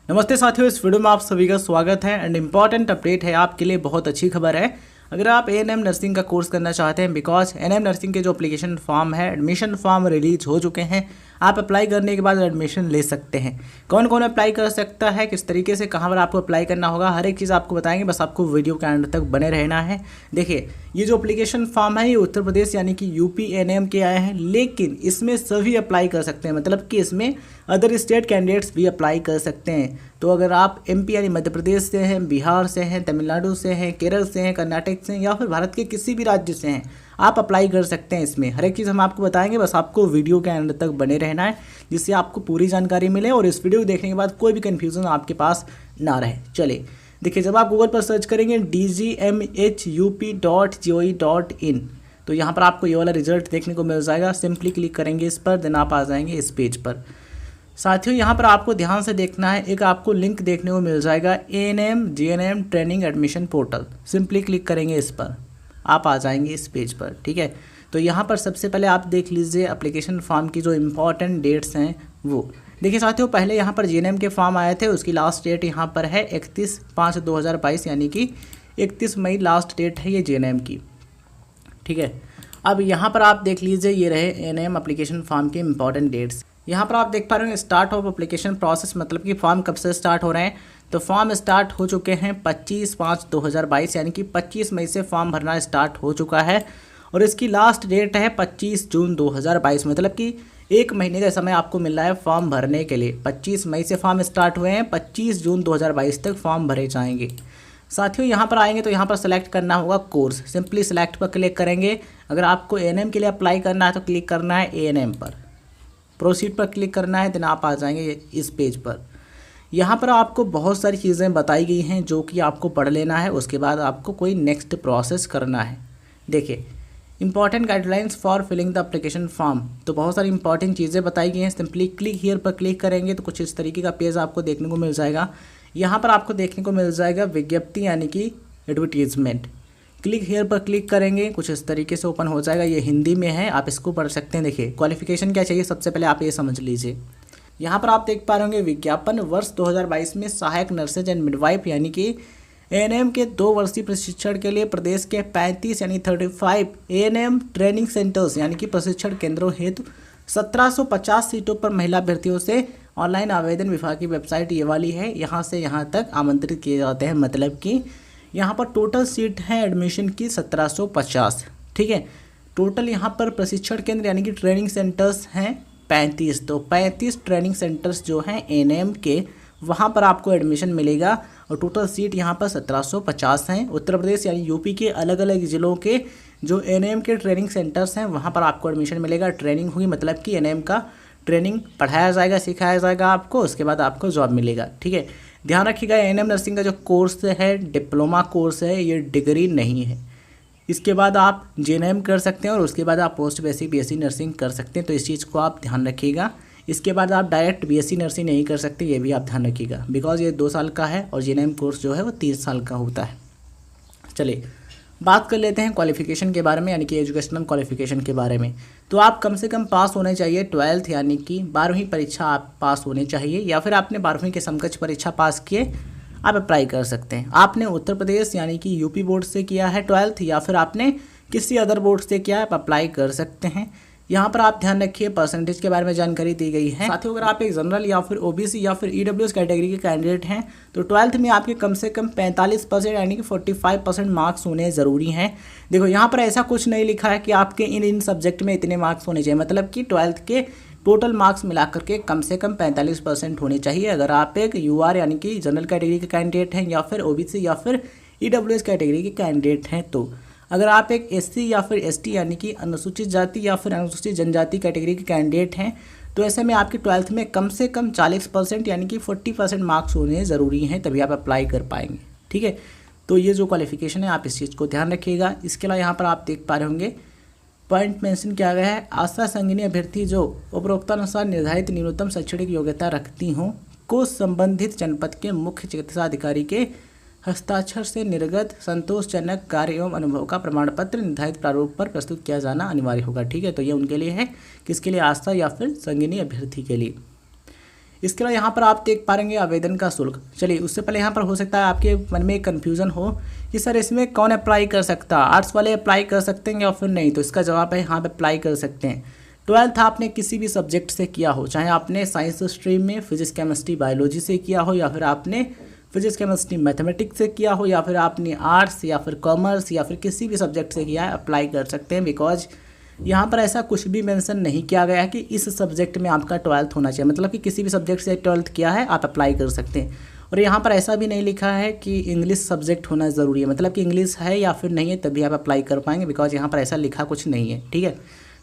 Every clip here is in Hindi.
नमस्ते साथियों, इस वीडियो में आप सभी का स्वागत है एंड इम्पॉर्टेंट अपडेट है आपके लिए। बहुत अच्छी खबर है अगर आप एएनएम नर्सिंग का कोर्स करना चाहते हैं, बिकॉज एएनएम नर्सिंग के जो एप्लीकेशन फॉर्म है, एडमिशन फॉर्म रिलीज हो चुके हैं। आप अप्लाई करने के बाद एडमिशन ले सकते हैं। कौन कौन अप्लाई कर सकता है, किस तरीके से, कहाँ पर आपको अप्लाई करना होगा, हर एक चीज़ आपको बताएंगे। बस आपको वीडियो के एंड तक बने रहना है। देखिए, ये जो एप्लीकेशन फॉर्म है ये उत्तर प्रदेश यानी कि यूपी एएनएम के आए हैं, लेकिन इसमें सभी अप्लाई कर सकते हैं। मतलब कि इसमें अदर स्टेट कैंडिडेट्स भी अप्लाई कर सकते हैं। तो अगर आप एमपी यानी मध्य प्रदेश से हैं, बिहार से हैं, तमिलनाडु से हैं, केरल से हैं, कर्नाटक से हैं या फिर भारत के किसी भी राज्य से हैं, आप अप्लाई कर सकते हैं। इसमें हर एक चीज़ हम आपको बताएंगे। बस आपको वीडियो के एंड तक बने रहना है, जिससे आपको पूरी जानकारी मिले और इस वीडियो को देखने के बाद कोई भी कन्फ्यूज़न आपके पास ना रहे। चलिए देखिए, जब आप गूगल पर सर्च करेंगे dgmhup.gov.in तो यहाँ पर आपको ये वाला रिजल्ट देखने को मिल जाएगा। सिंपली क्लिक करेंगे इस पर, देन आप आ जाएंगे इस पेज पर। साथियों, यहाँ पर आपको ध्यान से देखना है, एक आपको लिंक देखने को मिल जाएगा ANM GNM training admission portal. Simply click करेंगे इस पर, आप आ जाएंगे इस पेज पर। ठीक है, तो यहाँ पर सबसे पहले आप देख लीजिए एप्लीकेशन फॉर्म की जो इम्पोर्टेंट डेट्स हैं वो। देखिए साथियों, पहले यहाँ पर जीएनएम के फॉर्म आए थे, उसकी लास्ट डेट यहाँ पर है 31/5/2022 यानी कि 31 मई लास्ट डेट है ये जीएनएम की। ठीक है, अब यहाँ पर आप देख लीजिए, ये रहे एएनएम एप्लीकेशन फॉर्म के इंपॉर्टेंट डेट्स। यहाँ पर आप देख पा रहे हैं स्टार्ट ऑफ एप्लीकेशन प्रोसेस, मतलब कि फॉर्म कब से स्टार्ट हो रहे हैं। तो फॉर्म स्टार्ट हो चुके हैं 25/5/2022 यानी कि 25 मई से फॉर्म भरना स्टार्ट हो चुका है और इसकी लास्ट डेट है 25 जून 2022। मतलब कि एक महीने का समय आपको मिल रहा है फॉर्म भरने के लिए। 25 मई से फॉर्म स्टार्ट हुए हैं, 25 जून 2022 तक फॉर्म भरे जाएंगे। साथियों, यहाँ पर आएंगे तो यहाँ पर सेलेक्ट करना होगा कोर्स। सिंपली सेलेक्ट पर क्लिक करेंगे। अगर आपको एएनएम के लिए अप्लाई करना है तो क्लिक करना है एएनएम पर, प्रोसीड पर क्लिक करना है, देन आप आ जाएंगे इस पेज पर। यहाँ पर आपको बहुत सारी चीज़ें बताई गई हैं जो कि आपको पढ़ लेना है, उसके बाद आपको कोई नेक्स्ट प्रोसेस करना है। देखिए, important guidelines for filling the application form, तो बहुत सारी इंपॉर्टेंट चीज़ें बताई गई हैं। सिंपली क्लिक हियर पर क्लिक करेंगे तो कुछ इस तरीके का पेज आपको देखने को मिल जाएगा। यहाँ पर आपको देखने को मिल जाएगा विज्ञप्ति यानी कि एडवर्टीजमेंट। क्लिक हेयर पर क्लिक करेंगे, कुछ इस तरीके से ओपन हो जाएगा। ये हिंदी में है, आप इसको पढ़ सकते हैं। देखिए, क्वालिफिकेशन क्या चाहिए सबसे पहले आप ये समझ लीजिए। यहाँ पर आप देख पा रहे होंगे विज्ञापन वर्ष 2022 में सहायक नर्सेज एंड मिडवाइफ यानी कि एएनएम के 2 वर्षीय प्रशिक्षण के लिए प्रदेश के 35 यानी 35 एएनएम ट्रेनिंग सेंटर्स यानी कि प्रशिक्षण केंद्रों हेतु 1750 सीटों पर महिला अभ्यर्थियों से ऑनलाइन आवेदन विभाग की वेबसाइट ये वाली है, यहाँ से यहाँ तक आमंत्रित किए जाते हैं। मतलब कि यहाँ पर टोटल सीट है एडमिशन की 1750। ठीक है, टोटल यहाँ पर प्रशिक्षण केंद्र यानी कि ट्रेनिंग सेंटर्स हैं 35। तो 35 ट्रेनिंग सेंटर्स जो हैं एएनएम के, वहाँ पर आपको एडमिशन मिलेगा और टोटल सीट यहाँ पर 1750 हैं। उत्तर प्रदेश यानी यूपी के अलग अलग ज़िलों के जो एएनएम के ट्रेनिंग सेंटर्स हैं वहाँ पर आपको एडमिशन मिलेगा। ट्रेनिंग होगी, मतलब कि एएनएम का ट्रेनिंग पढ़ाया जाएगा, सिखाया जाएगा आपको, उसके बाद आपको जॉब मिलेगा। ठीक है, ध्यान रखिएगा, एएनएम नर्सिंग का जो कोर्स है डिप्लोमा कोर्स है, ये डिग्री नहीं है। इसके बाद आप जीएनएम कर सकते हैं और उसके बाद आप पोस्ट बेसिक बीएससी नर्सिंग कर सकते हैं। तो इस चीज़ को आप ध्यान रखिएगा। इसके बाद आप डायरेक्ट बीएससी नर्सिंग नहीं कर सकते, ये भी आप ध्यान रखिएगा, बिकॉज ये 2 साल का है और जीएनएम कोर्स जो है वो 3 साल का होता है। चलिए बात कर लेते हैं क्वालिफिकेशन के बारे में, यानी कि एजुकेशनल क्वालिफिकेशन के बारे में। तो आप कम से कम पास होने चाहिए 12th यानी कि 12वीं परीक्षा आप पास होने चाहिए, या फिर आपने 12वीं के समकक्ष परीक्षा पास किए आप अप्लाई कर सकते हैं। आपने उत्तर प्रदेश यानी कि यूपी बोर्ड से किया है 12th, या फिर आपने किसी अदर बोर्ड से किया है, आप अप्लाई कर सकते हैं। यहाँ पर आप ध्यान रखिए, परसेंटेज के बारे में जानकारी दी गई है। साथियों, अगर आप एक जनरल या फिर ओबीसी या फिर ईडब्ल्यूएस कैटेगरी के कैंडिडेट हैं तो 12th में आपके कम से कम 45% यानी कि 45% मार्क्स होने ज़रूरी हैं। देखो, यहाँ पर ऐसा कुछ नहीं लिखा है कि आपके इन सब्जेक्ट में इतने मार्क्स होने चाहिए, मतलब कि 12th के टोटल मार्क्स मिलाकर के कम से कम 45% होने चाहिए। अगर आप एक यूआर यानी कि जनरल कैटेगरी के कैंडिडेट हैं, या फिर ओबीसी या फिर ईडब्ल्यूएस कैटेगरी के कैंडिडेट हैं। तो अगर आप एक एससी या फिर एसटी यानी कि अनुसूचित जाति या फिर अनुसूचित जनजाति कैटेगरी के कैंडिडेट हैं, तो ऐसे में आपके 12th में कम से कम 40% यानी कि 40% मार्क्स होने ज़रूरी हैं, तभी आप अप्लाई कर पाएंगे। ठीक है, तो ये जो क्वालिफिकेशन है आप इस चीज़ को ध्यान रखिएगा। इसके अलावा यहाँ पर आप देख पा रहे होंगे पॉइंट मेंशन किया गया है, आशा संगिनी अभ्यर्थी जो उपरोक्तानुसार निर्धारित न्यूनतम शैक्षणिक योग्यता रखती हों को संबंधित जनपद के मुख्य चिकित्सा अधिकारी के हस्ताक्षर से निर्गत संतोषजनक कार्य एवं अनुभव का प्रमाण पत्र निर्धारित प्रारूप पर प्रस्तुत किया जाना अनिवार्य होगा। ठीक है, तो ये उनके लिए है, किसके लिए, आस्था या फिर संगिनी अभ्यर्थी के लिए। इसके अलावा यहाँ पर आप देख पाएंगे आवेदन का शुल्क। चलिए उससे पहले यहाँ पर हो सकता है आपके मन में एक कन्फ्यूज़न हो कि सर इसमें कौन अप्लाई कर सकता है, आर्ट्स वाले अप्लाई कर सकते हैं या फिर नहीं। तो इसका जवाब है यहाँ पर अप्लाई कर सकते हैं। 12th आपने किसी भी सब्जेक्ट से किया हो, चाहे आपने साइंस स्ट्रीम में फिजिक्स केमिस्ट्री बायोलॉजी से किया हो, या फिर आपने फिजिक्स केमिस्ट्री मैथमेटिक्स से किया हो, या फिर आपने आर्ट्स या फिर कॉमर्स या फिर किसी भी सब्जेक्ट से किया है, अप्लाई कर सकते हैं। बिकॉज यहाँ पर ऐसा कुछ भी मेंशन नहीं किया गया है कि इस सब्जेक्ट में आपका 12th होना चाहिए, मतलब कि किसी भी सब्जेक्ट से 12th किया है आप अप्लाई कर सकते हैं। और यहाँ पर ऐसा भी नहीं लिखा है कि इंग्लिश सब्जेक्ट होना ज़रूरी है, मतलब कि इंग्लिश है या फिर नहीं है तभी आप अप्लाई कर पाएंगे, बिकॉज यहाँ पर ऐसा लिखा कुछ नहीं है। ठीक है,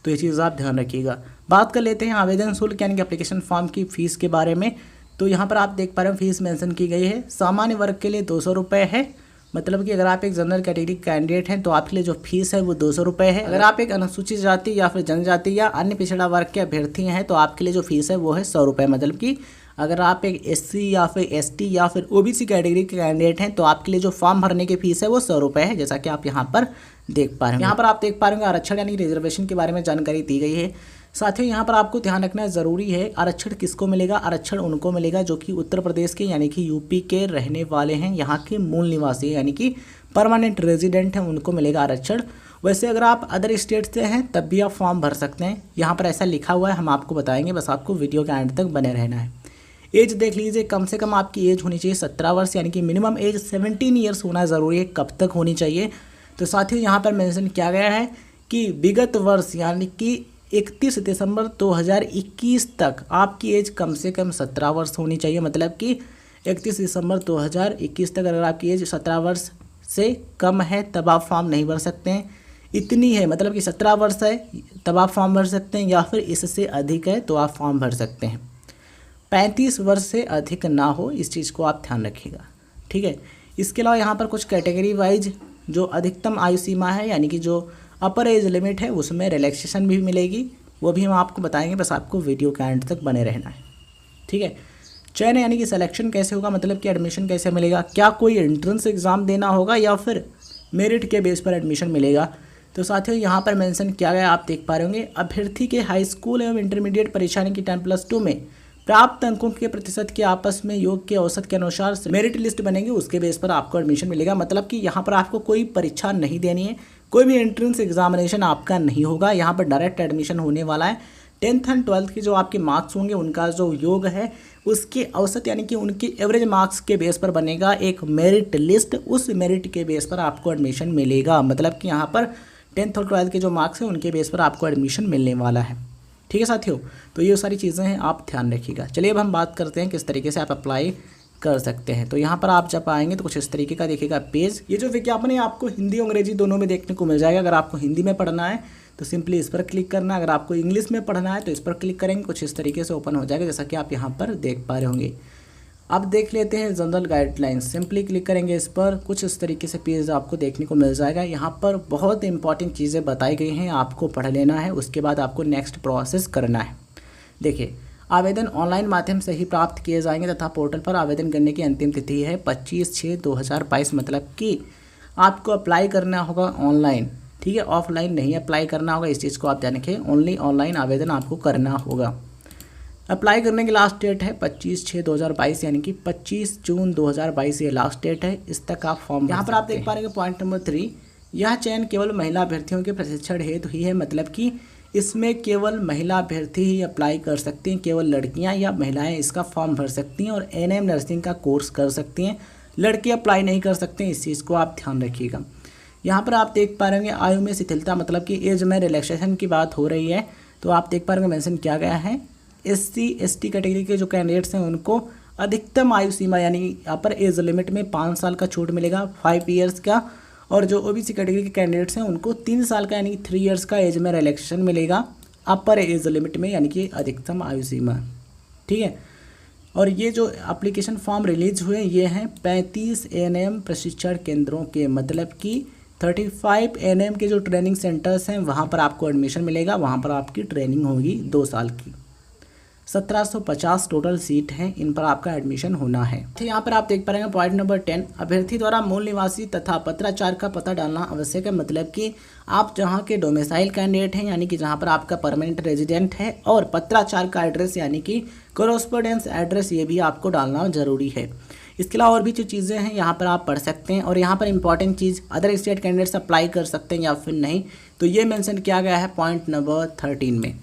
तो ये चीज़ आप ध्यान रखिएगा। बात कर लेते हैं आवेदन शुल्क यानी कि एप्लीकेशन फॉर्म की फ़ीस के बारे में। तो यहाँ पर आप देख पा रहे हैं फीस मेंशन की गई है। सामान्य वर्ग के लिए 200 रुपये है, मतलब कि अगर आप एक जनरल कैटेगरी कैंडिडेट हैं तो आपके लिए जो फीस है वो 200 रुपये है। अगर आप एक अनुसूचित जाति या फिर जनजाति या अन्य पिछड़ा वर्ग के अभ्यर्थी हैं तो आपके लिए जो फीस है वो है 100 रुपये। मतलब कि अगर आप एक SC या फिर ST या फिर OBC कैटेगरी के कैंडिडेट हैं तो आपके लिए जो फॉर्म भरने की फीस है वो 100 रुपये है, जैसा कि आप यहाँ पर देख पा रहे हैं। यहाँ पर आप देख पा रहे हैं आरक्षण यानी रिजर्वेशन के बारे में जानकारी दी गई है। साथियों यहाँ पर आपको ध्यान रखना ज़रूरी है, आरक्षण किसको मिलेगा, आरक्षण उनको मिलेगा जो कि उत्तर प्रदेश के यानी कि UP के रहने वाले हैं, यहाँ के मूल निवासी यानी कि परमानेंट रेजिडेंट हैं, उनको मिलेगा आरक्षण। वैसे अगर आप अदर स्टेट से हैं तब भी आप फॉर्म भर सकते हैं, यहाँ पर ऐसा लिखा हुआ है, हम आपको बताएंगे, बस आपको वीडियो के एंड तक बने रहना है। एज देख लीजिए, कम से कम आपकी एज होनी चाहिए 17 वर्ष, यानी कि मिनिमम एज 17 ईयर्स होना ज़रूरी है। कब तक होनी चाहिए, तो साथियों यहाँ पर मेंशन किया गया है कि विगत वर्ष यानी कि 31 दिसंबर 2021 तक आपकी एज कम से कम 17 वर्ष होनी चाहिए। मतलब कि 31 दिसंबर 2021 तक अगर आपकी एज 17 वर्ष से कम है तब आप फॉर्म नहीं भर सकते हैं। इतनी है मतलब कि 17 वर्ष है तब आप फॉर्म भर सकते हैं, या फिर इससे अधिक है तो आप फॉर्म भर सकते हैं। 35 वर्ष से अधिक ना हो, इस चीज़ को आप ध्यान रखिएगा। ठीक है, इसके अलावा यहाँ पर कुछ कैटेगरी वाइज जो अधिकतम आयु सीमा है यानी कि जो अपर एज लिमिट है उसमें रिलैक्सेशन भी मिलेगी, वो भी हम आपको बताएंगे, बस आपको वीडियो के एंड तक बने रहना है। ठीक है, चयन यानी कि सिलेक्शन कैसे होगा, मतलब कि एडमिशन कैसे मिलेगा, क्या कोई एंट्रेंस एग्ज़ाम देना होगा या फिर मेरिट के बेस पर एडमिशन मिलेगा। तो साथियों यहाँ पर मेंशन किया गया, आप देख पा रहे होंगे, अभ्यर्थी के हाई स्कूल एवं इंटरमीडिएट परीक्षा यानी कि 10+2 में प्राप्त अंकों के प्रतिशत के आपस में योग के औसत के अनुसार मेरिट लिस्ट बनेगी, उसके बेस पर आपको एडमिशन मिलेगा। मतलब कि यहाँ पर आपको कोई परीक्षा नहीं देनी है, कोई भी एंट्रेंस एग्जामिनेशन आपका नहीं होगा, यहाँ पर डायरेक्ट एडमिशन होने वाला है। 10th एंड 12th के जो आपके मार्क्स होंगे उनका जो योग है उसके औसत यानी कि उनके एवरेज मार्क्स के बेस पर बनेगा एक मेरिट लिस्ट, उस मेरिट के बेस पर आपको एडमिशन मिलेगा। मतलब कि यहाँ पर 10th और 12th के जो मार्क्स हैं उनके बेस पर आपको एडमिशन मिलने वाला है। ठीक है साथियों, तो ये सारी चीज़ें हैं, आप ध्यान रखिएगा। चलिए अब हम बात करते हैं किस तरीके से आप अप्लाई कर सकते हैं। तो यहाँ पर आप जब आएंगे तो कुछ इस तरीके का देखिएगा पेज। ये जो विज्ञापन है आपको हिंदी और अंग्रेजी दोनों में देखने को मिल जाएगा। अगर आपको हिंदी में पढ़ना है तो सिंपली इस पर क्लिक करना, अगर आपको इंग्लिश में पढ़ना है तो इस पर क्लिक करेंगे, कुछ इस तरीके से ओपन हो जाएगा जैसा कि आप यहाँ पर देख पा रहे होंगे। अब देख लेते हैं जनरल गाइडलाइंस, सिंपली क्लिक करेंगे इस पर, कुछ इस तरीके से पेज आपको देखने को मिल जाएगा। यहाँ पर बहुत इंपॉर्टेंट चीज़ें बताई गई हैं, आपको पढ़ लेना है, उसके बाद आपको नेक्स्ट प्रोसेस करना है। देखिए, आवेदन ऑनलाइन माध्यम से ही प्राप्त किए जाएंगे तथा पोर्टल पर आवेदन करने की अंतिम तिथि है 25/6/2022। मतलब कि आपको अप्लाई करना होगा ऑनलाइन, ठीक है, ऑफलाइन नहीं अप्लाई करना होगा, इस चीज़ को आप ध्यान रखें, ओनली ऑनलाइन आवेदन आपको करना होगा। अप्लाई करने की लास्ट डेट है 25/6/2022 यानी कि 25 जून 2022 ये लास्ट डेट है, इस तक आप फॉर्म। यहाँ पर आप देख पा रहे हैं पॉइंट नंबर 3, यह चयन केवल महिला अभ्यर्थियों के प्रशिक्षण हेतु ही है। मतलब कि इसमें केवल महिला अभ्यर्थी ही अप्लाई कर सकती हैं, केवल लड़कियां या महिलाएं इसका फॉर्म भर सकती हैं और NM नर्सिंग का कोर्स कर सकती हैं, लड़के अप्लाई नहीं कर सकते हैं, इस चीज़ को आप ध्यान रखिएगा। यहाँ पर आप देख पा रहे हैं आयु में शिथिलता, मतलब कि एज में रिलैक्सेशन की बात हो रही है, तो आप देख पा रहे हैं मेंशन किया गया है SC ST कैटेगरी के जो कैंडिडेट्स हैं उनको अधिकतम आयु सीमा यानी अपर एज लिमिट में 5 साल का छूट मिलेगा, 5 ईयर्स का, और जो OBC कैटेगरी के कैंडिडेट्स हैं उनको 3 साल का यानी कि 3 ईयर्स का एज में रिलैक्सेशन मिलेगा अपर एज लिमिट में यानी कि अधिकतम आयु सीमा। ठीक है, और ये जो एप्लीकेशन फॉर्म रिलीज हुए ये हैं 35 NM प्रशिक्षण केंद्रों के, मतलब कि 35 NM के जो ट्रेनिंग सेंटर्स हैं वहाँ पर आपको एडमिशन मिलेगा, वहाँ पर आपकी ट्रेनिंग होगी 2 साल की। 1750 टोटल सीट हैं, इन पर आपका एडमिशन होना है। तो यहाँ पर आप देख पा रहे हैं पॉइंट नंबर 10, अभ्यर्थी द्वारा मूल निवासी तथा पत्राचार का पता डालना आवश्यक है। मतलब कि आप जहाँ के डोमिसाइल कैंडिडेट हैं, यानी कि जहाँ पर आपका परमानेंट रेजिडेंट है, और पत्राचार का एड्रेस यानी कि कोरोस्पोंडेंस एड्रेस, ये भी आपको डालना जरूरी है। इसके अलावा और भी जो चीज़ें हैं यहाँ पर आप पढ़ सकते हैं। और यहाँ पर इंपॉर्टेंट चीज़, अदर स्टेट कैंडिडेट्स अप्लाई कर सकते हैं या फिर नहीं, तो ये मेंशन किया गया है पॉइंट नंबर 13 में।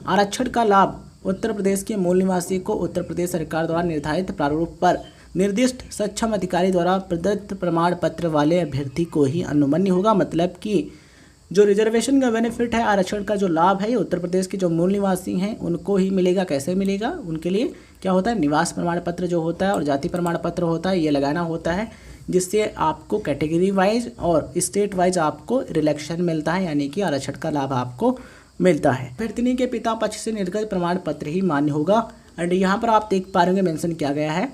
आरक्षण का लाभ उत्तर प्रदेश के मूल निवासी को उत्तर प्रदेश सरकार द्वारा निर्धारित प्रारूप पर निर्दिष्ट सक्षम अधिकारी द्वारा प्रदत्त प्रमाण पत्र वाले अभ्यर्थी को ही अनुमन्य होगा। मतलब कि जो रिजर्वेशन का बेनिफिट है, आरक्षण का जो लाभ है, ये उत्तर प्रदेश के जो मूल निवासी हैं उनको ही मिलेगा। कैसे मिलेगा? उनके लिए क्या होता है, निवास प्रमाण पत्र जो होता है और जाति प्रमाण पत्र होता है, ये लगाना होता है, जिससे आपको कैटेगरी वाइज और स्टेट वाइज आपको रिलैक्सेशन मिलता है, यानी कि आरक्षण का लाभ आपको मिलता है। अभ्यर्थिनी के पिता पक्ष से निर्गत प्रमाण पत्र ही मान्य होगा। एंड यहाँ पर आप देख पा रहे होंगे मेंशन किया गया है,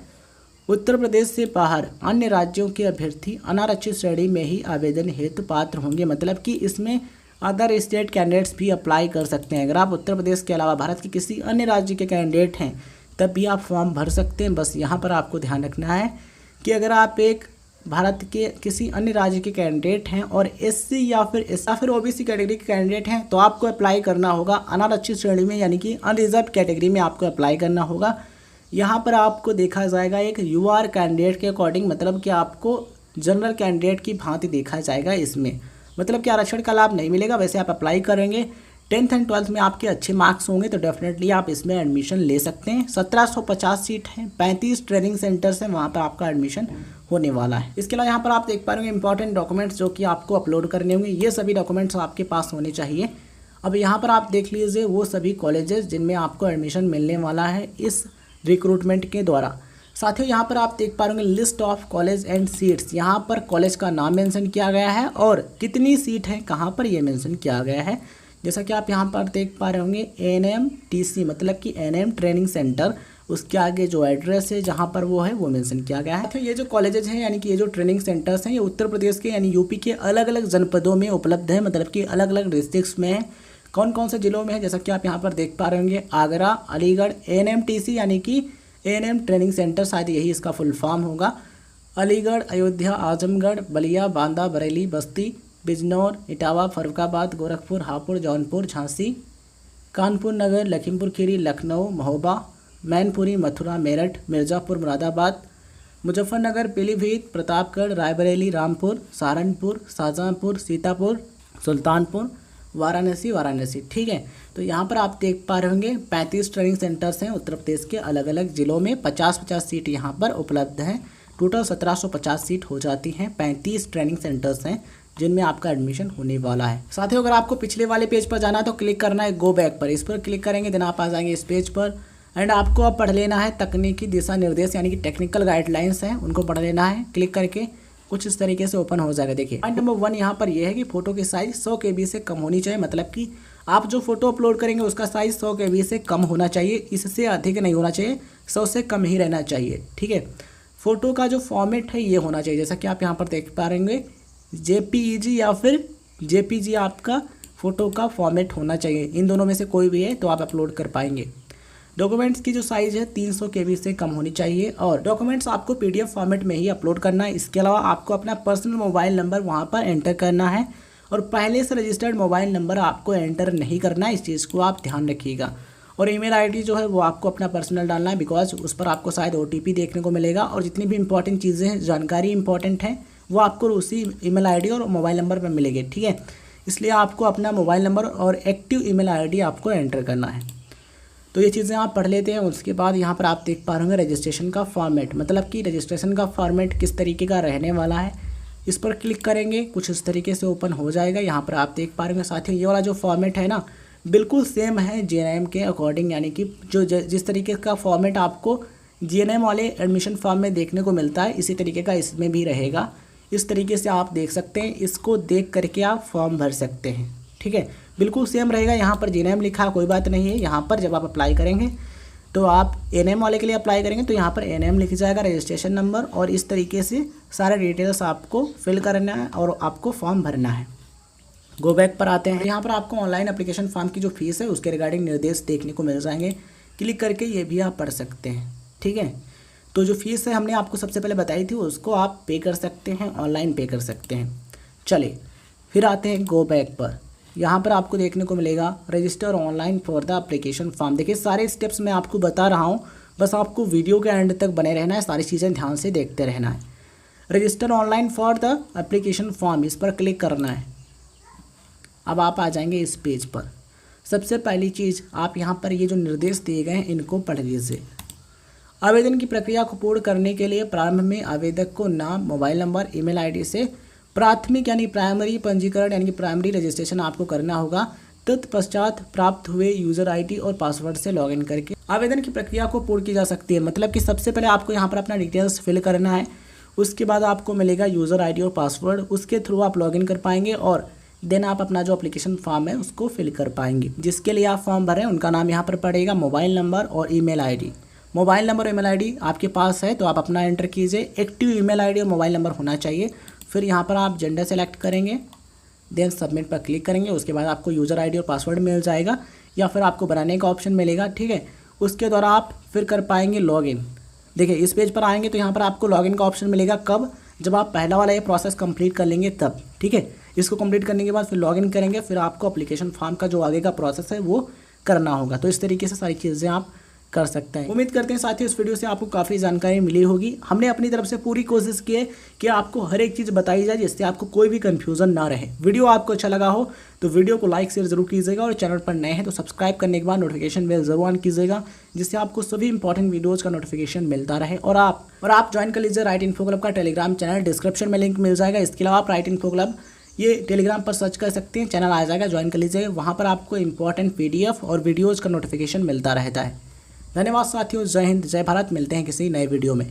उत्तर प्रदेश से बाहर अन्य राज्यों के अभ्यर्थी अनारक्षित श्रेणी में ही आवेदन हेतु पात्र होंगे। मतलब कि इसमें अदर स्टेट कैंडिडेट्स भी अप्लाई कर सकते हैं। अगर आप उत्तर प्रदेश के अलावा भारत के किसी अन्य राज्य के कैंडिडेट हैं तब भी आप फॉर्म भर सकते हैं। बस यहाँ पर आपको ध्यान रखना है कि अगर आप एक भारत के किसी अन्य राज्य के कैंडिडेट हैं और एससी या फिर ओबीसी कैटेगरी के कैंडिडेट हैं तो आपको अप्लाई करना होगा अनारक्षित श्रेणी में, यानी कि अनरिजर्व कैटेगरी में आपको अप्लाई करना होगा। यहाँ पर आपको देखा जाएगा एक यूआर कैंडिडेट के अकॉर्डिंग, मतलब कि आपको जनरल कैंडिडेट की भांति देखा जाएगा इसमें। मतलब कि आरक्षण का लाभ नहीं मिलेगा। वैसे आप अप्लाई करेंगे, 10th एंड 12th में आपके अच्छे मार्क्स होंगे तो डेफिनेटली आप इसमें एडमिशन ले सकते हैं। 1750 सीट हैं, 35 ट्रेनिंग सेंटर्स हैं, वहाँ पर आपका एडमिशन होने वाला है। इसके अलावा यहाँ पर आप देख पा रहे होंगे इंपॉर्टेंट डॉक्यूमेंट्स जो कि आपको अपलोड करने होंगे। ये सभी डॉक्यूमेंट्स आपके पास होने चाहिए। अब यहाँ पर आप देख लीजिए वो सभी कॉलेजेस जिनमें आपको एडमिशन मिलने वाला है इस रिक्रूटमेंट के द्वारा। साथियों यहाँ पर आप देख पा रहे होंगे list of college and seats, यहाँ पर कॉलेज का नाम मेंशन किया गया है और कितनी सीट है कहाँ पर ये मेंशन किया गया है। जैसा कि आप यहाँ पर देख पा रहे होंगे NMTC, मतलब कि NM ट्रेनिंग सेंटर, उसके आगे जो एड्रेस है जहाँ पर वो है वो मेंशन किया गया है। तो ये जो कॉलेजेस हैं यानी कि ये जो ट्रेनिंग सेंटर्स हैं ये उत्तर प्रदेश के यानी यूपी के अलग अलग जनपदों में उपलब्ध है, मतलब कि अलग अलग डिस्ट्रिक्ट्स में है। कौन कौन से जिलों में है, जैसा कि आप यहाँ पर देख पा रहे होंगे आगरा, अलीगढ़, NMTC यानी कि NM ट्रेनिंग सेंटर, शायद यही इसका फुल फॉर्म होगा। अलीगढ़, अयोध्या, आजमगढ़, बलिया, बांदा, बरेली, बस्ती, बिजनौर, इटावा, फर्रुखाबाद, गोरखपुर, हापुड़, जौनपुर, झांसी, कानपुर नगर, लखीमपुर खीरी, लखनऊ, महोबा, मैनपुरी, मथुरा, मेरठ, मिर्ज़ापुर, मुरादाबाद, मुजफ्फरनगर, पीलीभीत, प्रतापगढ़, रायबरेली, रामपुर, सहारनपुर, शाहजहाँपुर, सीतापुर, सुल्तानपुर, वाराणसी। ठीक है, तो यहाँ पर आप देख पा रहे होंगे 35 ट्रेनिंग सेंटर्स हैं उत्तर प्रदेश के अलग अलग जिलों में। 50-50 सीट यहाँ पर उपलब्ध हैं। टोटल 1750 सीट हो जाती हैं। 35 ट्रेनिंग सेंटर्स हैं जिनमें आपका एडमिशन होने वाला है। साथियों अगर आपको पिछले वाले पेज पर जाना है तो क्लिक करना है गो बैक पर, इस पर क्लिक करेंगे देन आप आ जाएंगे इस पेज पर। एंड आपको अब पढ़ लेना है तकनीकी दिशा निर्देश यानी कि टेक्निकल गाइडलाइंस हैं, उनको पढ़ लेना है। क्लिक करके कुछ इस तरीके से ओपन हो जाएगा। देखिए पॉइंट नंबर 1 यहाँ पर यह है कि फोटो की साइज 100 KB से कम होनी चाहिए। मतलब कि आप जो फोटो अपलोड करेंगे उसका साइज 100 KB से कम होना चाहिए, इससे अधिक नहीं होना चाहिए, 100 से कम ही रहना चाहिए। ठीक है, फोटो का जो फॉर्मेट है ये होना चाहिए, जैसा कि आप यहाँ पर देख पा रहे हैं JPEG या फिर JPG आपका फ़ोटो का फॉर्मेट होना चाहिए। इन दोनों में से कोई भी है तो आप अपलोड कर पाएंगे। डॉक्यूमेंट्स की जो साइज़ है 300 KB से कम होनी चाहिए और डॉक्यूमेंट्स आपको PDF फॉर्मेट में ही अपलोड करना है। इसके अलावा आपको अपना पर्सनल मोबाइल नंबर वहाँ पर एंटर करना है और पहले से रजिस्टर्ड मोबाइल नंबर आपको एंटर नहीं करना है, इस चीज़ को आप ध्यान रखिएगा। और ईमेल आईडी जो है वो आपको अपना पर्सनल डालना है, बिकॉज उस पर आपको शायद OTP देखने को मिलेगा और जितनी भी इंपॉर्टेंट चीज़ें हैं, जानकारी इंपॉर्टेंट है, वो आपको उसी ईमेल आईडी और मोबाइल नंबर पर मिलेगी। ठीक है, इसलिए आपको अपना मोबाइल नंबर और एक्टिव ईमेल आईडी आपको एंटर करना है। तो ये चीज़ें आप पढ़ लेते हैं। उसके बाद यहाँ पर आप देख पा रहे होंगे रजिस्ट्रेशन का फॉर्मेट, मतलब कि रजिस्ट्रेशन का फॉर्मेट किस तरीके का रहने वाला है। इस पर क्लिक करेंगे कुछ इस तरीके से ओपन हो जाएगा। यहाँ पर आप देख पा रहे होंगे साथियों ये वाला जो फॉर्मेट है ना बिल्कुल सेम है JNM के अकॉर्डिंग, यानी कि जो जिस तरीके का फॉर्मेट आपको JNM वाले एडमिशन फॉर्म में देखने को मिलता है इसी तरीके का इसमें भी रहेगा। इस तरीके से आप देख सकते हैं, इसको देख करके आप फॉर्म भर सकते हैं। ठीक है, बिल्कुल सेम रहेगा। यहाँ पर JNM लिखा कोई बात नहीं है। यहाँ पर जब आप अप्लाई करेंगे तो आप NM वाले के लिए अप्लाई करेंगे तो यहाँ पर NM लिख जाएगा, रजिस्ट्रेशन नंबर, और इस तरीके से सारे डिटेल्स आपको फिल करना है और आपको फॉर्म भरना है। गो बैक पर आते हैं। यहाँ पर आपको ऑनलाइन एप्लीकेशन फॉर्म की जो फीस है उसके रिगार्डिंग निर्देश देखने को मिल जाएंगे। क्लिक करके ये भी आप पढ़ सकते हैं। ठीक है, तो जो फीस है हमने आपको सबसे पहले बताई थी उसको आप पे कर सकते हैं, ऑनलाइन पे कर सकते हैं। चलिए फिर आते हैं गो बैक पर। यहाँ पर आपको देखने को मिलेगा register online for the application form. देखिए सारे स्टेप्स मैं आपको बता रहा हूँ, बस आपको वीडियो के एंड तक बने रहना है, सारी चीज़ें ध्यान से देखते रहना है। Register online for the application form, इस पर क्लिक करना है। अब आप आ जाएंगे इस पेज पर। सबसे पहली चीज़ आप यहाँ पर ये जो निर्देश दिए गए हैं इनको पढ़ लीजिए। आवेदन की प्रक्रिया को पूर्ण करने के लिए प्रारंभ में आवेदक को नाम, मोबाइल नंबर, ईमेल आईडी से प्राथमिक यानी प्राइमरी पंजीकरण यानी कि प्राइमरी रजिस्ट्रेशन आपको करना होगा। तत्पश्चात प्राप्त हुए यूज़र आईडी और पासवर्ड से लॉगिन करके आवेदन की प्रक्रिया को पूर्ण की जा सकती है। मतलब कि सबसे पहले आपको यहाँ पर अपना डिटेल्स फिल करना है, उसके बाद आपको मिलेगा यूज़र आईडी और पासवर्ड, उसके थ्रू आप लॉगिन कर पाएंगे और देन आप अपना जो एप्लीकेशन फॉर्म है उसको फिल कर पाएंगे। जिसके लिए आप फॉर्म भरें उनका नाम यहाँ पर पड़ेगा, मोबाइल नंबर और ईमेल आईडी। मोबाइल नंबर और ईमेल आईडी आपके पास है तो आप अपना एंटर कीजिए। एक्टिव ईमेल आईडी और मोबाइल नंबर होना चाहिए। फिर यहाँ पर आप जेंडर सेलेक्ट करेंगे, देन सबमिट पर क्लिक करेंगे। उसके बाद आपको यूज़र आईडी और पासवर्ड मिल जाएगा या फिर आपको बनाने का ऑप्शन मिलेगा। ठीक है, उसके द्वारा आप फिर कर पाएंगे लॉगिन। देखिए इस पेज पर आएंगे तो यहाँ पर आपको लॉगिन का ऑप्शन मिलेगा। कब? जब आप पहला वाला ये प्रोसेस कंप्लीट कर लेंगे तब। ठीक है, इसको कंप्लीट करने के बाद फिर लॉगिन करेंगे, फिर आपको एप्लीकेशन फॉर्म का जो आगे का प्रोसेस है वो करना होगा। तो इस तरीके से सारी चीज़ें आप कर सकते हैं। उम्मीद करते हैं साथियों इस वीडियो से आपको काफ़ी जानकारी मिली होगी। हमने अपनी तरफ से पूरी कोशिश की है कि आपको हर एक चीज़ बताई जाए जिससे आपको कोई भी कन्फ्यूज़न ना रहे। वीडियो आपको अच्छा लगा हो तो वीडियो को लाइक शेयर जरूर कीजिएगा और चैनल पर नए हैं तो सब्सक्राइब करने के बाद नोटिफिकेशन बेल जरूर ऑन कीजिएगा, जिससे आपको सभी इंपॉर्टेंट वीडियोज़ का नोटिफिकेशन मिलता रहे। और आप ज्वाइन कर लीजिए राइट इन्फो क्लब का टेलीग्राम चैनल, डिस्क्रिप्शन में लिंक मिल जाएगा। इसके अलावा आप राइट इन्फो क्लब ये टेलीग्राम पर सर्च कर सकते हैं, चैनल आ जाएगा, ज्वाइन कर लीजिए। वहाँ पर आपको इंपॉर्टेंट PDF और वीडियोज़ का नोटिफिकेशन मिलता रहता है। धन्यवाद साथियों, जय हिंद, जय भारत। मिलते हैं किसी नए वीडियो में।